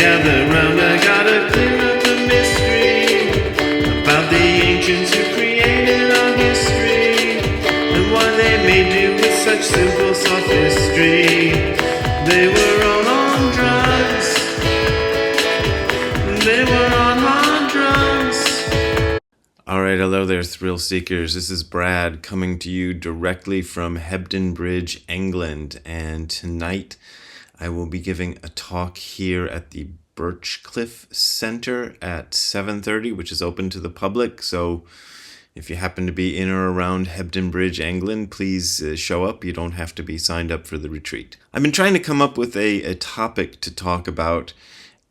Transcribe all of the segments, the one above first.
gather round, I gotta clear up the mystery about the ancients who created our history, and what they may do with such simple sophistry. They were all on drugs. They were on hard drugs. Alright, hello there, thrill seekers. This is Brad coming to you directly from Hebden Bridge, England, and tonight I will be giving a talk here at the Birchcliff Center at 7:30, which is open to the public. So if you happen to be in or around Hebden Bridge, England, please show up. You don't have to be signed up for the retreat. I've been trying to come up with a topic to talk about,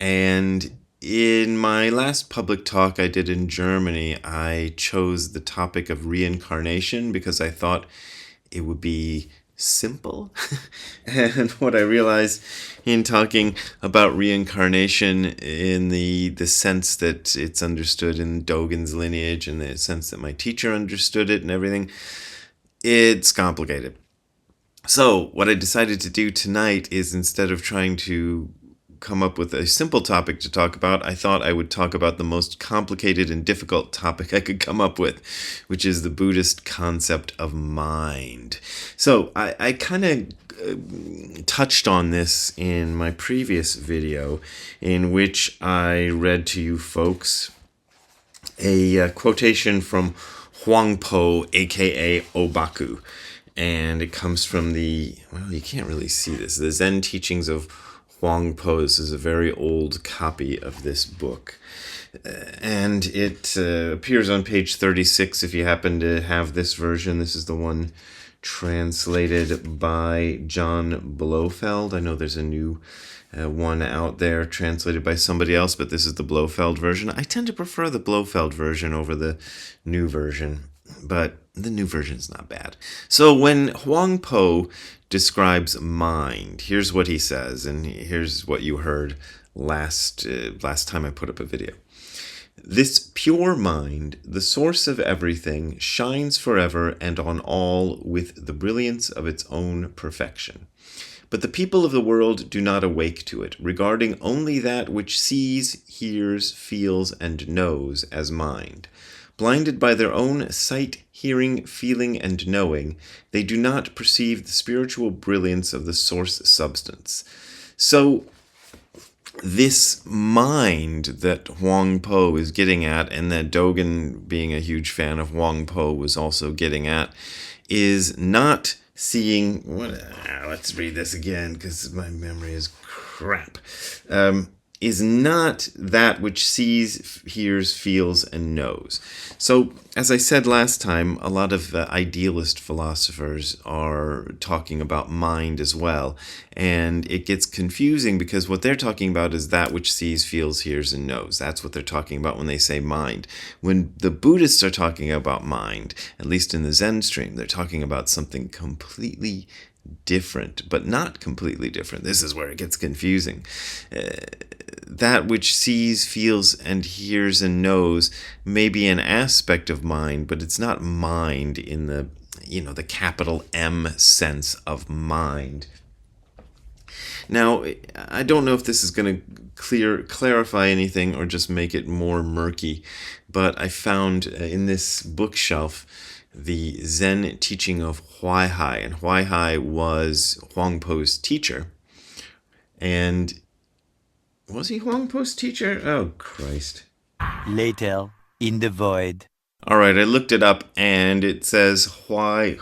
and in my last public talk I did in Germany, I chose the topic of reincarnation because I thought it would be simple. And what I realized in talking about reincarnation in the sense that it's understood in Dogen's lineage and the sense that my teacher understood it and everything, it's complicated. So what I decided to do tonight is, instead of trying to come up with a simple topic to talk about, I thought I would talk about the most complicated and difficult topic I could come up with, which is the Buddhist concept of mind. So I kind of touched on this in my previous video, in which I read to you folks a quotation from Huang Po, aka Obaku, and it comes from the, well, you can't really see this, the Zen teachings of Huang Po. This is a very old copy of this book, and it appears on page 36 if you happen to have this version. This is the one translated by John Blofeld. I know there's a new one out there translated by somebody else, but this is the Blofeld version. I tend to prefer the Blofeld version over the new version, but the new version is not bad. So when Huang Po describes mind, here's what he says, and here's what you heard last time I put up a video. This pure mind, the source of everything, shines forever and on all with the brilliance of its own perfection. But the people of the world do not awake to it, regarding only that which sees, hears, feels, and knows as mind. Blinded by their own sight, hearing, feeling, and knowing, they do not perceive the spiritual brilliance of the source substance. So this mind that Huang Po is getting at, and that Dogen, being a huge fan of Huang Po, was also getting at, is not seeing... let's read this again because my memory is crap. Is not that which sees, hears, feels, and knows. So, as I said last time, a lot of idealist philosophers are talking about mind as well, and it gets confusing because what they're talking about is that which sees, feels, hears, and knows. That's what they're talking about when they say mind. When the Buddhists are talking about mind, at least in the Zen stream, they're talking about something completely different, but not completely different. This is where it gets confusing. That which sees, feels, and hears and knows may be an aspect of mind, but it's not mind in the, the capital M sense of mind. Now, I don't know if this is going to clarify anything or just make it more murky, but I found in this bookshelf the Zen teaching of Huaihai, and Huaihai was Huang Po's teacher. And was he Huang Po's teacher? Oh, Christ. Later, in the void. All right, I looked it up, and it says Hui.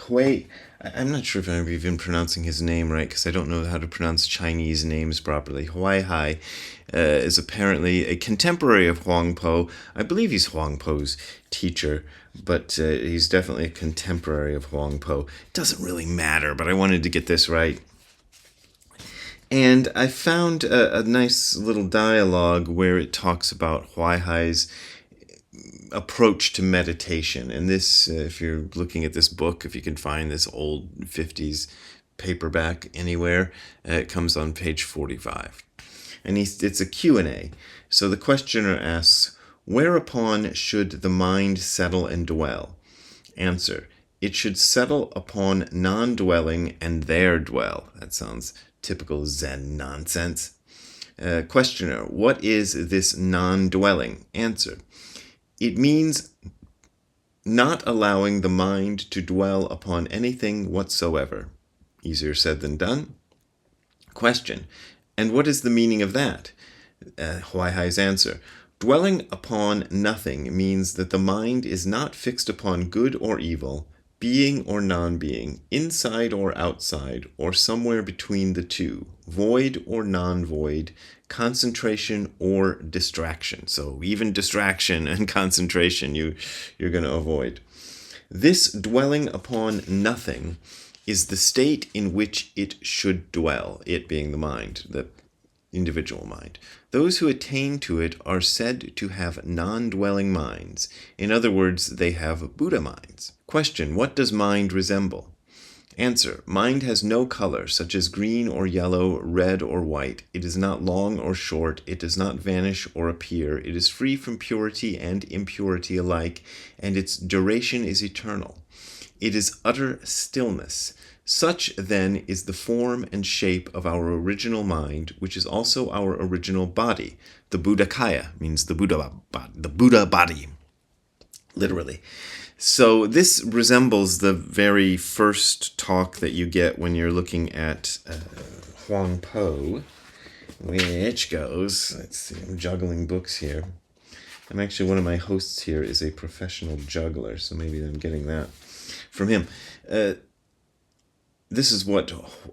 I'm not sure if I'm even pronouncing his name right, because I don't know how to pronounce Chinese names properly. Huaihai is apparently a contemporary of Huang Po. I believe he's Huang Po's teacher, but he's definitely a contemporary of Huang Po. It doesn't really matter, but I wanted to get this right. And I found a nice little dialogue where it talks about Huaihai's approach to meditation. And this, if you're looking at this book, if you can find this old 50s paperback anywhere, it comes on page 45. And it's a Q&A. So the questioner asks, whereupon should the mind settle and dwell? Answer, it should settle upon non-dwelling and there dwell. That sounds typical Zen nonsense. Questioner, what is this non-dwelling? Answer, it means not allowing the mind to dwell upon anything whatsoever. Easier said than done. Question, and what is the meaning of that? Huaihai's answer, dwelling upon nothing means that the mind is not fixed upon good or evil, being or non-being, inside or outside, or somewhere between the two, void or non-void, concentration or distraction. So even distraction and concentration you're going to avoid. This dwelling upon nothing is the state in which it should dwell, it being the mind, the individual mind. Those who attain to it are said to have non-dwelling minds. In other words, they have Buddha minds. Question, what does mind resemble? Answer, mind has no color, such as green or yellow, red or white. It is not long or short. It does not vanish or appear. It is free from purity and impurity alike, and its duration is eternal. It is utter stillness. Such, then, is the form and shape of our original mind, which is also our original body. The Buddhakaya means the Buddha body, literally. So this resembles the very first talk that you get when you're looking at Huang Po, which goes, let's see, I'm juggling books here. I'm actually, one of my hosts here is a professional juggler, so maybe I'm getting that from him. This is what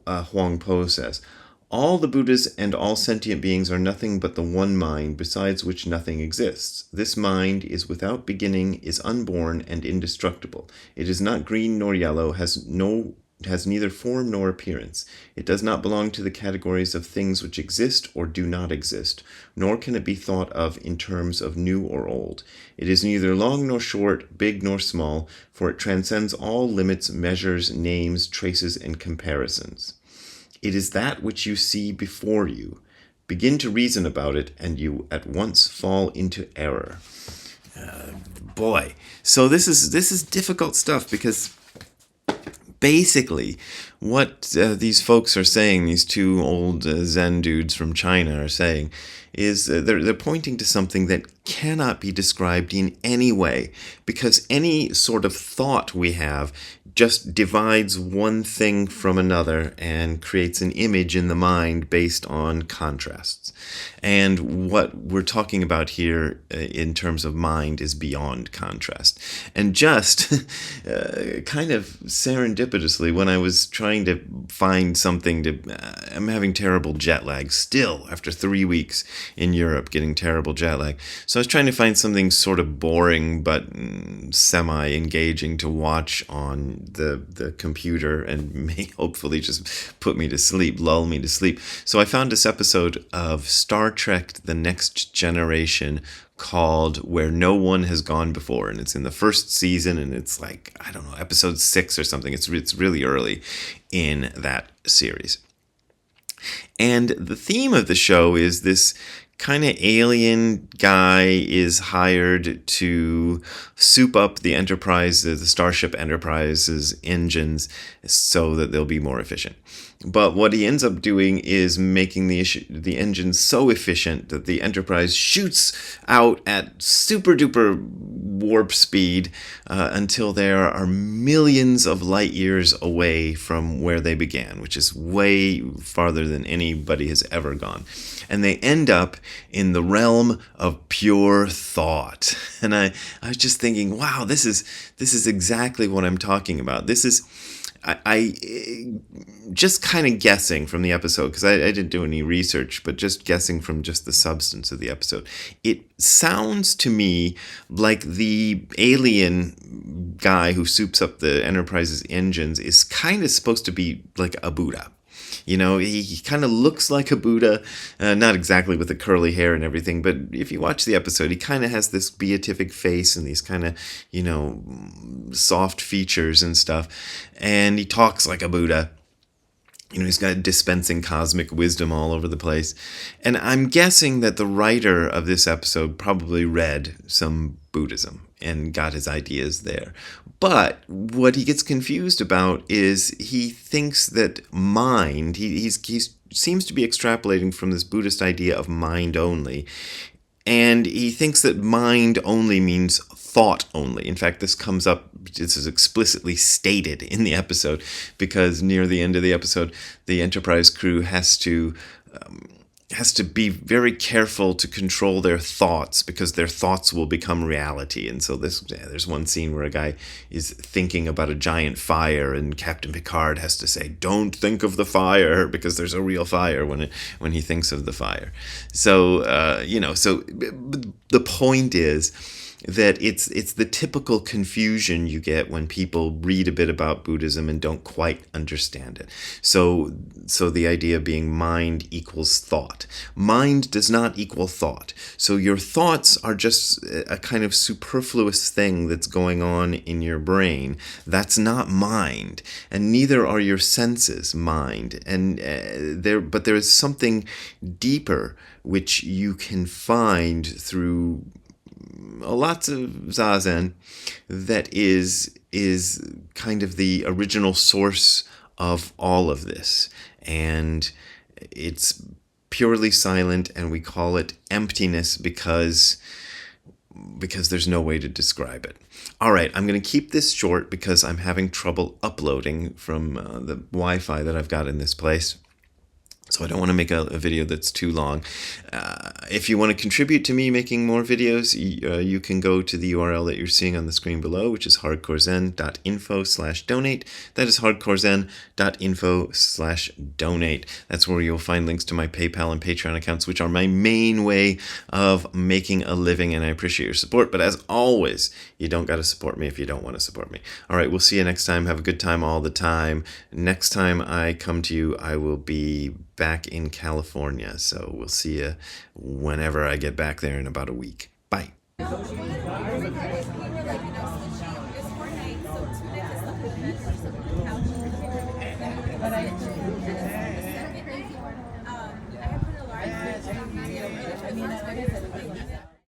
Huang Po says. All the Buddhas and all sentient beings are nothing but the one mind, besides which nothing exists. This mind is without beginning, is unborn, and indestructible. It is not green nor yellow, has neither form nor appearance. It does not belong to the categories of things which exist or do not exist, nor can it be thought of in terms of new or old. It is neither long nor short, big nor small, for it transcends all limits, measures, names, traces, and comparisons. It is that which you see before you. Begin to reason about it, and you at once fall into error. Boy, so this is difficult stuff, because basically what these folks are saying, these two old Zen dudes from China are saying, is they're pointing to something that cannot be described in any way, because any sort of thought we have just divides one thing from another and creates an image in the mind based on contrasts. And what we're talking about here in terms of mind is beyond contrast. And just kind of serendipitously, when I was trying to find something to... I'm having terrible jet lag still after 3 weeks in Europe, getting terrible jet lag. So I was trying to find something sort of boring but semi-engaging to watch on the computer and may hopefully just put me to sleep, lull me to sleep. So I found this episode of Star Trek The Next Generation called Where No One Has Gone Before, and it's in the first season, and it's like, I don't know, episode 6 or something. It's really early in that series. And the theme of the show is this kind of alien guy is hired to soup up the Enterprise, the Starship Enterprise's engines so that they'll be more efficient. But what he ends up doing is making the engine so efficient that the Enterprise shoots out at super duper warp speed until there are millions of light years away from where they began, which is way farther than anybody has ever gone. And they end up in the realm of pure thought. And I was just thinking, wow, this is exactly what I'm talking about. This is... I just kind of guessing from the episode, because I didn't do any research, but just guessing from just the substance of the episode, it sounds to me like the alien guy who soups up the Enterprise's engines is kind of supposed to be like a Buddha. You know, he kind of looks like a Buddha, not exactly with the curly hair and everything, but if you watch the episode, he kind of has this beatific face and these kind of, you know, soft features and stuff, and he talks like a Buddha. You know, he's got dispensing cosmic wisdom all over the place. And I'm guessing that the writer of this episode probably read some Buddhism and got his ideas there. But what he gets confused about is he thinks that mind, he's seems to be extrapolating from this Buddhist idea of mind only. And he thinks that mind only means thought only. In fact, this is explicitly stated in the episode, because near the end of the episode, the Enterprise crew has to be very careful to control their thoughts, because their thoughts will become reality. And so there's one scene where a guy is thinking about a giant fire, and Captain Picard has to say, "Don't think of the fire," because there's a real fire when he thinks of the fire. So so the point is that it's the typical confusion you get when people read a bit about Buddhism and don't quite understand it. So the idea being mind equals thought. Mind does not equal thought. So your thoughts are just a kind of superfluous thing that's going on in your brain. That's not mind, and neither are your senses mind. And but there is something deeper which you can find through lots of zazen that is kind of the original source of all of this. And it's purely silent, and we call it emptiness because there's no way to describe it. All right, I'm going to keep this short because I'm having trouble uploading from the Wi-Fi that I've got in this place. So I don't want to make a video that's too long. If you want to contribute to me making more videos, you can go to the URL that you're seeing on the screen below, which is hardcorezen.info/donate. That is hardcorezen.info/donate. That's where you'll find links to my PayPal and Patreon accounts, which are my main way of making a living, and I appreciate your support. But as always, you don't got to support me if you don't want to support me. All right, we'll see you next time. Have a good time all the time. Next time I come to you, I will be back in California. So we'll see you whenever I get back there in about a week. Bye.